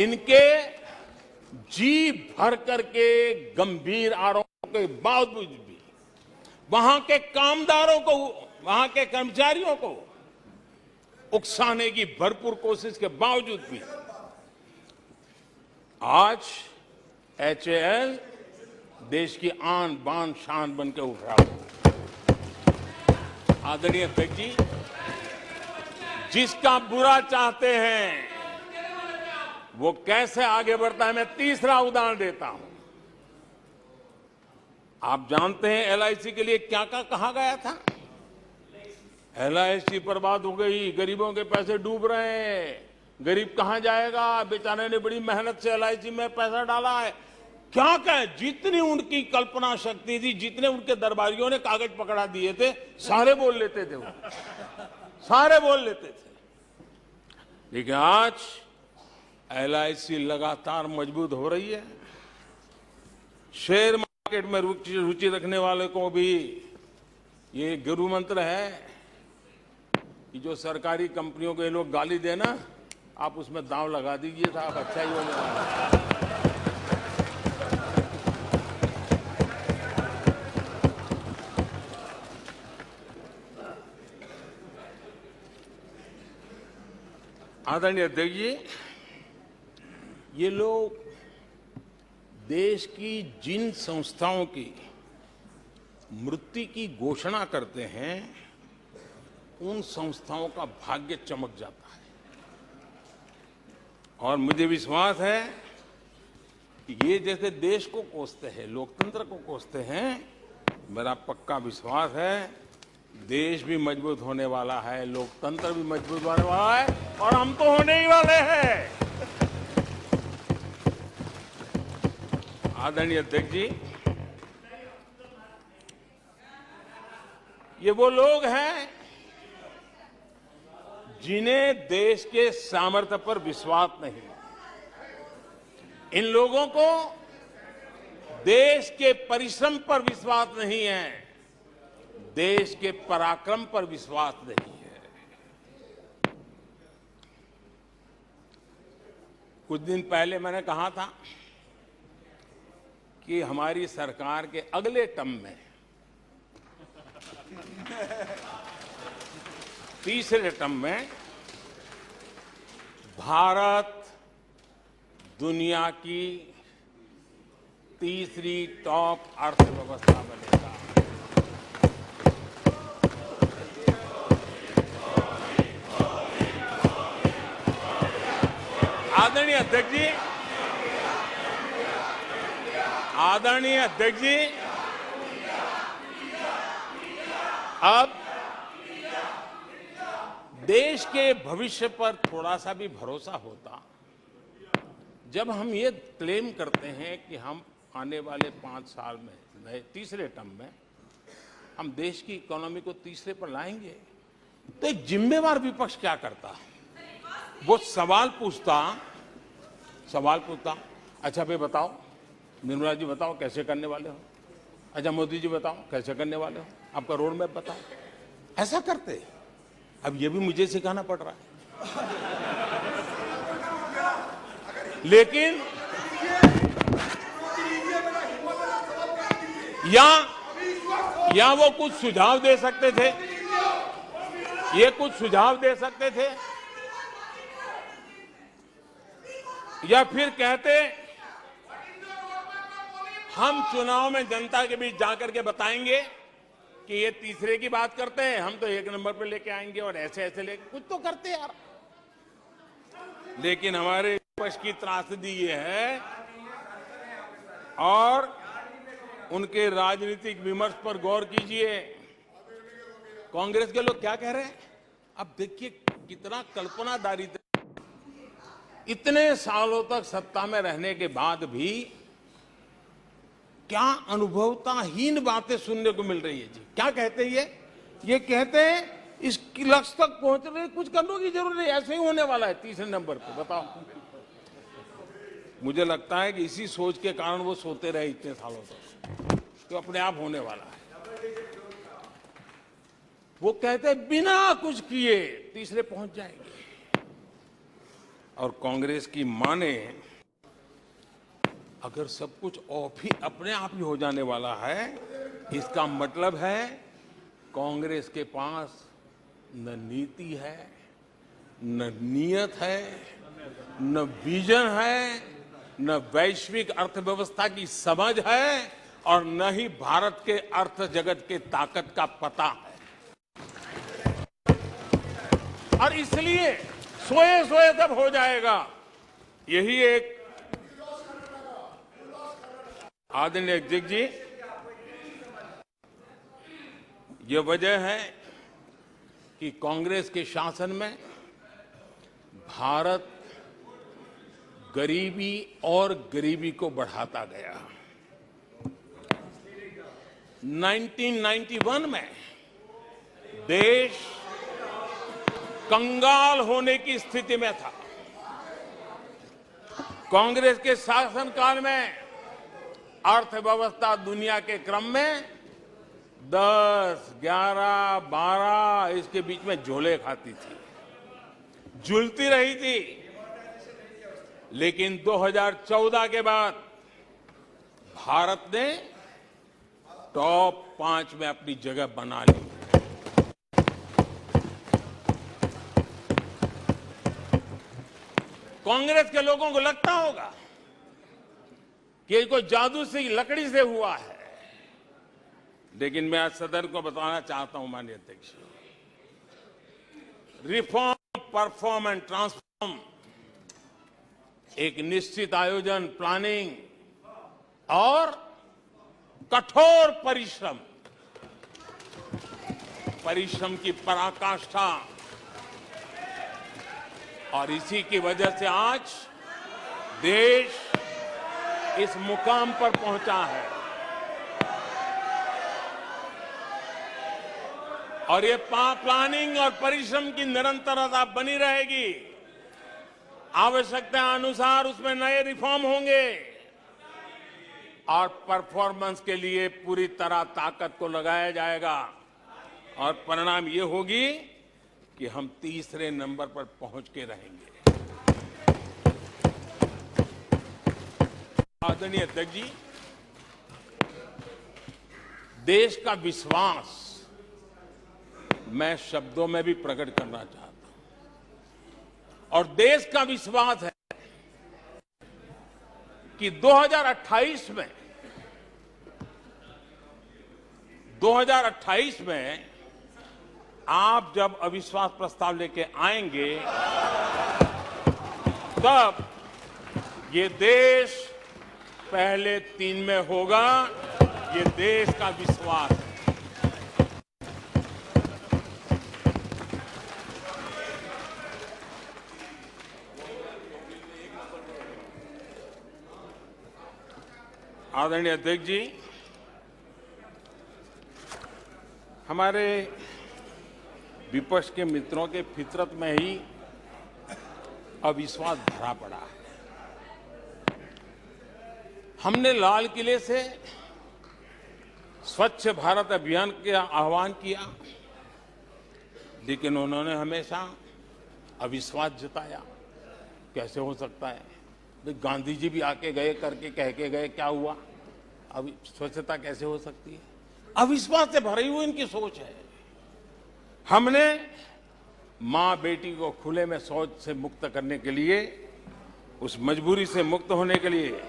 इनके जी भर करके गंभीर आरोपों के बावजूद भी वहां के कामदारों को, वहां के कर्मचारियों को उकसाने की भरपूर कोशिश के बावजूद भी आज एचएएल देश की आन बान शान बनकर उठ रहा है। आदरणीय अध्यक्ष जी, जिसका बुरा चाहते हैं वो कैसे आगे बढ़ता है, मैं तीसरा उदाहरण देता हूं। आप जानते हैं एलआईसी के लिए क्या क्या कहा गया था। एलआईसी बर्बाद हो गई, गरीबों के पैसे डूब रहे हैं, गरीब कहां जाएगा, बेचारे ने बड़ी मेहनत से एलआईसी में पैसा डाला है। क्या कहे, जितनी उनकी कल्पना शक्ति थी, जितने उनके दरबारियों ने कागज पकड़ा दिए थे, सारे बोल लेते थे, वो सारे बोल लेते थे। लेकिन आज एलआईसी लगातार मजबूत हो रही है। शेयर मार्केट में रुचि रखने वाले को भी ये गुरु मंत्र है कि जो सरकारी कंपनियों को ये लोग गाली देना, आप उसमें दांव लगा दीजिए साहब, अच्छा ही होने वाला है। आदरणीय अध्यक्ष जी, ये लोग देश की जिन संस्थाओं की मृत्यु की घोषणा करते हैं, उन संस्थाओं का भाग्य चमक जाता है। और मुझे विश्वास है कि ये जैसे देश को कोसते हैं, लोकतंत्र को कोसते हैं, मेरा पक्का विश्वास है देश भी मजबूत होने वाला है, लोकतंत्र भी मजबूत होने वाला है, और हम तो होने ही वाले हैं। आदरणीय अध्यक्ष जी, ये वो लोग हैं जिन्हें देश के सामर्थ्य पर विश्वास नहीं। इन लोगों को देश के परिश्रम पर विश्वास नहीं है, देश के पराक्रम पर विश्वास नहीं है। कुछ दिन पहले मैंने कहा था कि हमारी सरकार के अगले टर्म में, तीसरे टर्म में, भारत दुनिया की तीसरी टॉप अर्थव्यवस्था बनेगा। आदरणीय अध्यक्ष जी, आदरणीय अध्यक्ष जी, अब देश के भविष्य पर थोड़ा सा भी भरोसा होता जब हम ये क्लेम करते हैं कि हम आने वाले 5 साल में, नए तीसरे टर्म में, हम देश की इकोनॉमी को तीसरे पर लाएंगे। तो एक जिम्मेवार विपक्ष क्या करता, वो सवाल पूछता, अच्छा भाई बताओ, निर्मला जी बताओ कैसे करने वाले हो, अच्छा मोदी जी बताओ कैसे करने वाले हो, आपका रोड मैप बताओ। ऐसा करते। अब ये भी मुझे सिखाना पड़ रहा है। लेकिन या वो कुछ सुझाव दे सकते थे, ये कुछ सुझाव दे सकते थे, या फिर कहते हम चुनाव में जनता के बीच जाकर के बताएंगे कि ये तीसरे की बात करते हैं, हम तो 1 नंबर पे लेके आएंगे, और ऐसे ऐसे लेके कुछ तो करते यार। लेकिन हमारे विपक्ष की त्रासदी ये है, और उनके राजनीतिक विमर्श पर गौर कीजिए। कांग्रेस के लोग क्या कह रहे हैं, अब देखिए कितना कल्पनादारी। इतने सालों तक सत्ता में रहने के बाद भी क्या अनुभवताहीन बातें सुनने को मिल रही है जी। क्या कहते हैं ये कहते हैं इस लक्ष्य तक पहुंचने कुछ करने की जरूरत नहीं, ऐसे ही होने वाला है तीसरे नंबर पे। बताओ, मुझे लगता है कि इसी सोच के कारण वो सोते रहे इतने सालों तक, तो अपने आप होने वाला है। वो कहते हैं बिना कुछ किए तीसरे पहुंच जाएंगे। और कांग्रेस की माने अगर सब कुछ ऑफ ही अपने आप ही हो जाने वाला है, इसका मतलब है कांग्रेस के पास न नीति है, न नीयत है, न विजन है, न वैश्विक अर्थव्यवस्था की समझ है और न ही भारत के अर्थ जगत के ताकत का पता है। और इसलिए सोए सोए तब हो जाएगा, यही एक आदरणीय अध्यक्ष जी, ये वजह है कि कांग्रेस के शासन में भारत गरीबी और गरीबी को बढ़ाता गया। 1991 में देश कंगाल होने की स्थिति में था। कांग्रेस के शासनकाल में अर्थव्यवस्था दुनिया के क्रम में 10, 11, 12 इसके बीच में झोले खाती थी, झूलती रही थी। लेकिन 2014 के बाद भारत ने टॉप 5 में अपनी जगह बना ली। कांग्रेस के लोगों को लगता होगा कि ये कोई जादू से लकड़ी से हुआ है, लेकिन मैं आज सदन को बताना चाहता हूं माननीय अध्यक्ष, रिफॉर्म, परफॉर्म एंड ट्रांसफॉर्म एक निश्चित आयोजन, प्लानिंग और कठोर परिश्रम की पराकाष्ठा, और इसी की वजह से आज देश इस मुकाम पर पहुंचा है। और ये प्लानिंग और परिश्रम की निरंतरता बनी रहेगी। आवश्यकता अनुसार उसमें नए रिफॉर्म होंगे और परफॉर्मेंस के लिए पूरी तरह ताकत को लगाया जाएगा और परिणाम ये होगी कि हम तीसरे नंबर पर पहुंच के रहेंगे। आदरणीय अध्यक्ष जी, देश का विश्वास मैं शब्दों में भी प्रकट करना चाहता हूं, और देश का विश्वास है कि 2028 में आप जब अविश्वास प्रस्ताव लेके आएंगे, तब ये देश पहले 3 में होगा। ये देश का विश्वास है। आदरणीय अध्यक्ष जी, हमारे विपक्ष के मित्रों के फितरत में ही अविश्वास भरा पड़ा है। हमने लाल किले से स्वच्छ भारत अभियान का आह्वान किया, लेकिन उन्होंने हमेशा अविश्वास जताया। कैसे हो सकता है? गांधी जी भी आके गए, करके कह के गए, क्या हुआ? अब स्वच्छता कैसे हो सकती है? अविश्वास से भरी हुई इनकी सोच है। हमने मां बेटी को खुले में शौच से मुक्त करने के लिए, उस मजबूरी से मुक्त होने के लिए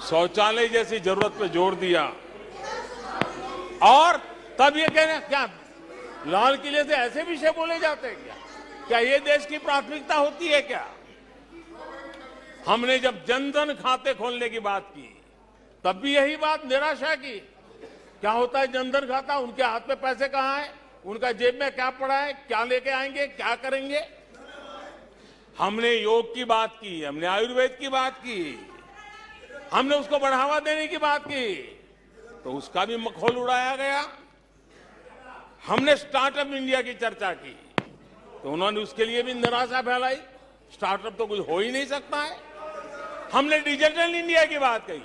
शौचालय जैसी जरूरत पर जोर दिया। और तब ये कहना, क्या लाल किले से ऐसे विषय बोले जाते हैं? क्या ये देश की प्राथमिकता होती है क्या? हमने जब जनधन खाते खोलने की बात की, तब भी यही बात निराशा की। क्या होता है जनधन खाता? उनके हाथ में पैसे कहां है? उनका जेब में क्या पड़ा है? क्या लेके आएंगे? क्या करेंगे? हमने योग की बात की, हमने आयुर्वेद की बात की, हमने उसको बढ़ावा देने की बात की, तो उसका भी मखौल उड़ाया गया। हमने स्टार्टअप इंडिया की चर्चा की, तो उन्होंने उसके लिए भी निराशा फैलाई। स्टार्टअप तो कुछ हो ही नहीं सकता है। हमने डिजिटल इंडिया की बात कही,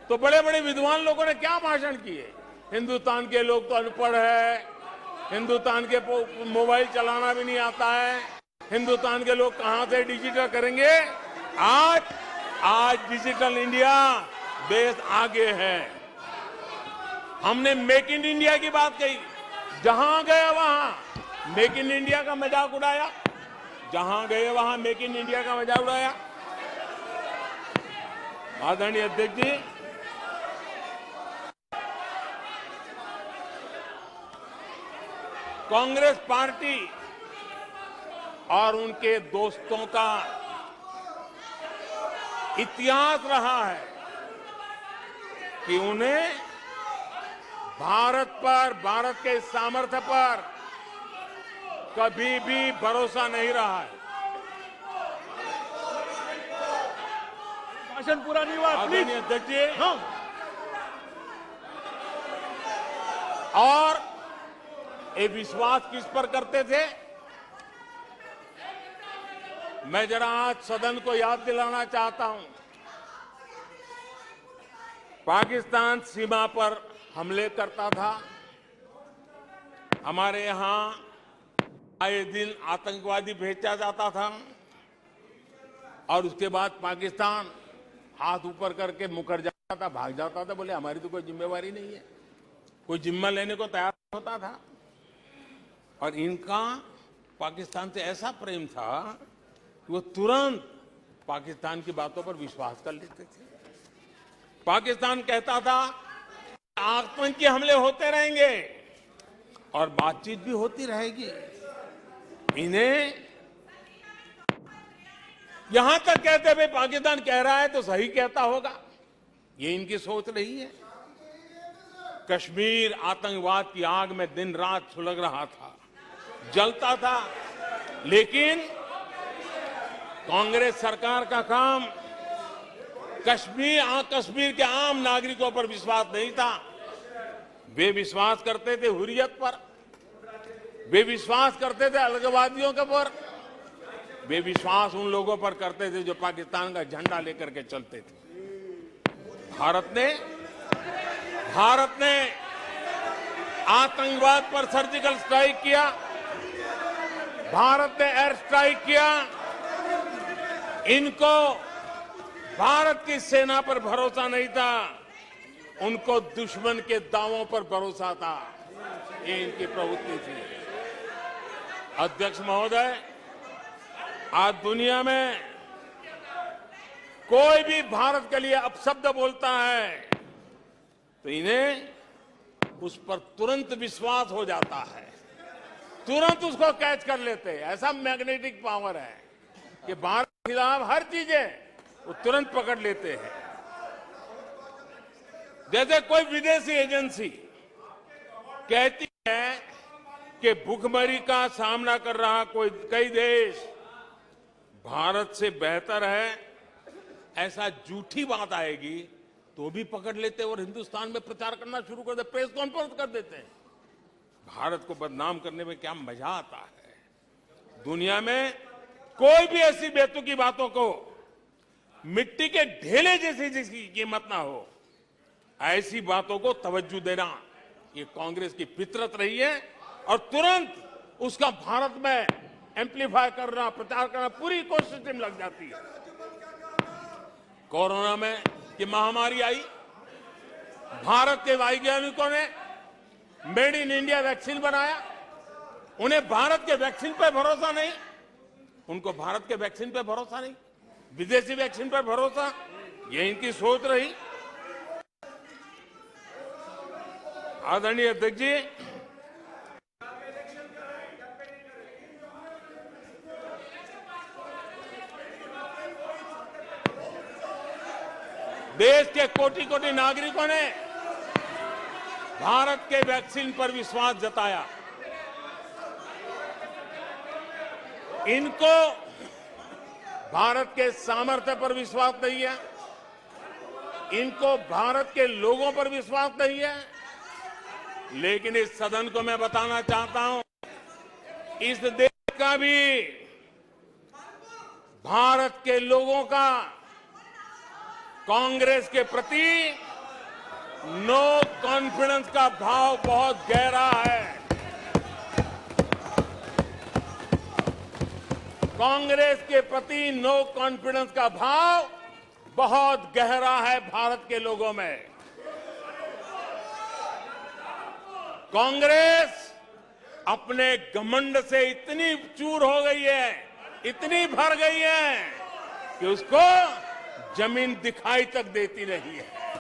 तो बड़े बड़े विद्वान लोगों ने क्या भाषण किए। हिंदुस्तान के लोग तो अनपढ़ है, हिंदुस्तान के मोबाइल चलाना भी नहीं आता है, हिंदुस्तान के लोग कहां से डिजिटल करेंगे? आज आज डिजिटल इंडिया देश आगे है। हमने मेक इन इंडिया की बात कही, जहां गए वहां मेक इन इंडिया का मजाक उड़ाया, जहां गए वहां मेक इन इंडिया का मजाक उड़ाया। आदरणीय अध्यक्ष जी, कांग्रेस पार्टी और उनके दोस्तों का इतिहास रहा है कि उन्हें भारत पर, भारत के सामर्थ्य पर कभी भी भरोसा नहीं रहा है। भाषण पूरा नहीं हुआ, प्लीज। अध्यक्ष जी, और ये विश्वास किस पर करते थे? मैं जरा आज सदन को याद दिलाना चाहता हूं। पाकिस्तान सीमा पर हमले करता था, हमारे यहां आए दिन आतंकवादी भेजा जाता था, और उसके बाद पाकिस्तान हाथ ऊपर करके मुकर जाता था, भाग जाता था, बोले हमारी तो कोई जिम्मेवारी नहीं है, कोई जिम्मा लेने को तैयार होता था। और इनका पाकिस्तान से ऐसा प्रेम था कि वो तुरंत पाकिस्तान की बातों पर विश्वास कर लेते थे। पाकिस्तान कहता था आतंकी हमले होते रहेंगे और बातचीत भी होती रहेगी। इन्हें यहां तक कहते हुए पाकिस्तान कह रहा है तो सही कहता होगा, ये इनकी सोच रही है। कश्मीर आतंकवाद की आग में दिन रात सुलग रहा था, जलता था, लेकिन कांग्रेस सरकार का काम कश्मीर के आम नागरिकों पर विश्वास नहीं था। वे विश्वास करते थे हुर्रियत पर, वे विश्वास करते थे अलगाववादियों के पर, वे विश्वास उन लोगों पर करते थे जो पाकिस्तान का झंडा लेकर के चलते थे। भारत ने आतंकवाद पर सर्जिकल स्ट्राइक किया, भारत ने एयर स्ट्राइक किया। इनको भारत की सेना पर भरोसा नहीं था, उनको दुश्मन के दावों पर भरोसा था। ये इनकी प्रवृत्ति थी। अध्यक्ष महोदय, आज दुनिया में कोई भी भारत के लिए अपशब्द बोलता है तो इन्हें उस पर तुरंत विश्वास हो जाता है, तुरंत उसको कैच कर लेते हैं। ऐसा मैग्नेटिक पावर है कि भारत के खिलाफ हर चीजें वो तुरंत पकड़ लेते हैं। जैसे कोई विदेशी एजेंसी कहती है कि भूखमरी का सामना कर रहा कई देश भारत से बेहतर है, ऐसा झूठी बात आएगी तो भी पकड़ लेते और हिंदुस्तान में प्रचार करना शुरू कर देते, प्रेस कॉन्फ्रेंस कर देते हैं। भारत को बदनाम करने में क्या मजा आता है। दुनिया में कोई भी ऐसी बेतुकी बातों को मिट्टी के ढेले जैसी जिसकी कीमत ना हो, ऐसी बातों को तवज्जो देना ये कांग्रेस की फितरत रही है, और तुरंत उसका भारत में एम्पलीफाई करना, प्रचार करना पूरी कोशिश में लग जाती है। कोरोना में ये महामारी आई, भारत के वैज्ञानिकों ने मेड इन इंडिया वैक्सीन बनाया, उन्हें भारत के वैक्सीन पर भरोसा नहीं, उनको भारत के वैक्सीन पर भरोसा नहीं, विदेशी वैक्सीन पर भरोसा, ये इनकी सोच रही। आदरणीय अध्यक्ष जी, देश के कोटि कोटि नागरिकों ने भारत के वैक्सीन पर विश्वास जताया। इनको भारत के सामर्थ्य पर विश्वास नहीं है, इनको भारत के लोगों पर विश्वास नहीं है। लेकिन इस सदन को मैं बताना चाहता हूं, इस देश का भी, भारत के लोगों का कांग्रेस के प्रति नो कॉन्फिडेंस का भाव बहुत गहरा है। कांग्रेस के प्रति नो कॉन्फिडेंस का भाव बहुत गहरा है भारत के लोगों में। कांग्रेस अपने घमंड से इतनी चूर हो गई है, इतनी भर गई है कि उसको जमीन दिखाई तक देती नहीं है।